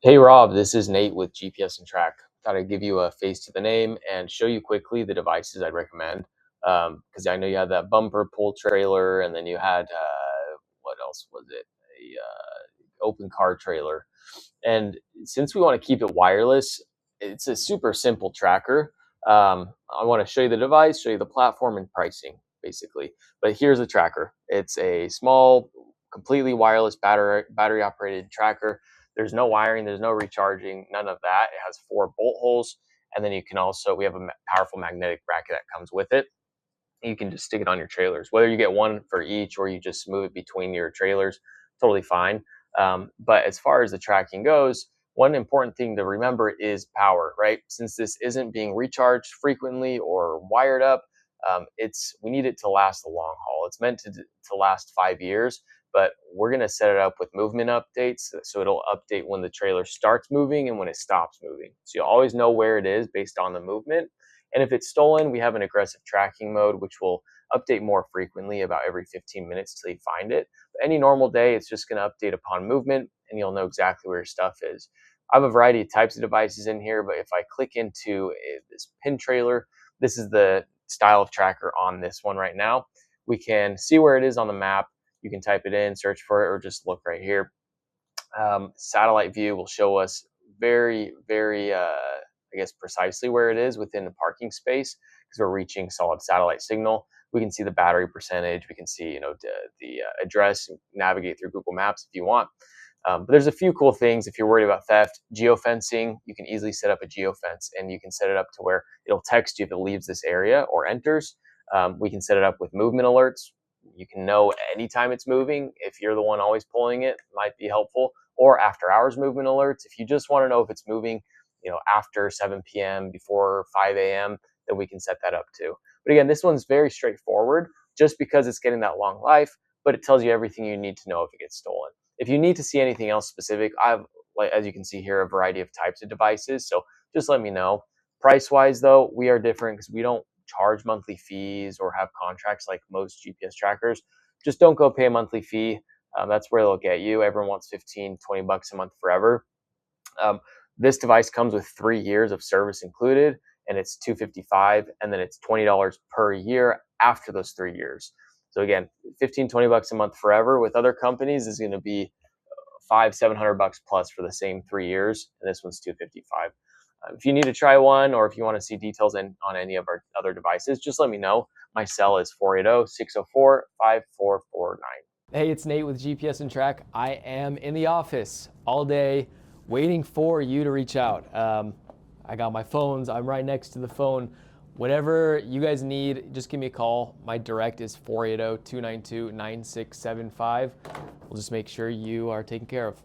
Hey Rob, this is Nate with GPS and Track. Thought I'd give you a face to the name and show you quickly the devices I'd recommend. Because I know you had that bumper pull trailer, and then you had what else was it? A open car trailer. And since we want to keep it wireless, it's a super simple tracker. I want to show you the device, show you the platform, and pricing, basically. But here's a tracker. It's a small, completely wireless battery operated tracker. There's no wiring, there's no recharging, none of that. It has 4 bolt holes, and then you can also we have a powerful magnetic bracket that comes with it. You can just stick it on your trailers, whether you get one for each or you just move it between your trailers, totally fine. But as far as the tracking goes, one important thing to remember is power, right? Since this isn't being recharged frequently or wired up, we need it to last the long haul. It's meant to last 5 years, but we're going to set it up with movement updates, so it'll update when the trailer starts moving and when it stops moving. So you'll always know where it is based on the movement. And if it's stolen, we have an aggressive tracking mode, which will update more frequently, about every 15 minutes till you find it. But any normal day, it's just going to update upon movement, and you'll know exactly where your stuff is. I have a variety of types of devices in here, but if I click into this pin trailer, this is the style of tracker on this one right now. We can see where it is on the map. You can type it in, search for it, or just look right here. Satellite view will show us very, I guess, precisely where it is within the parking space because we're reaching solid satellite signal. We can see the battery percentage. We can see, the address, navigate through Google Maps if you want. But there's a few cool things if you're worried about theft. Geofencing, you can easily set up a geofence, and you can set it up to where it'll text you if it leaves this area or enters. We can set it up with movement alerts. You can know anytime it's moving. If you're the one always pulling it, might be helpful. Or after hours movement alerts. If you just want to know if it's moving, after 7 p.m., before 5 a.m., then we can set that up too. But again, this one's very straightforward just because it's getting that long life, but it tells you everything you need to know if it gets stolen. If you need to see anything else specific, I've, like, as you can see here, a variety of types of devices. So just let me know. Price wise, though, we are different because we don't charge monthly fees or have contracts like most GPS trackers. Just don't go pay a monthly fee. That's where they'll get you. Everyone wants 15, 20 bucks a month forever. Um, this device comes with 3 years of service included, and it's $255, and then it's $20 per year after those 3 years. So again, 15, 20 bucks a month forever. With other companies is going to be 500-700 bucks plus for the same 3 years, and this one's 255. If you need to try one, or if you want to see details on any of our other devices, just let me know. My cell is 480-604-5449. Hey, it's Nate with GPS and Track. I am in the office all day waiting for you to reach out. I got my phones. I'm right next to the phone. Whatever you guys need, just give me a call. My direct is 480-292-9675. We'll just make sure you are taken care of.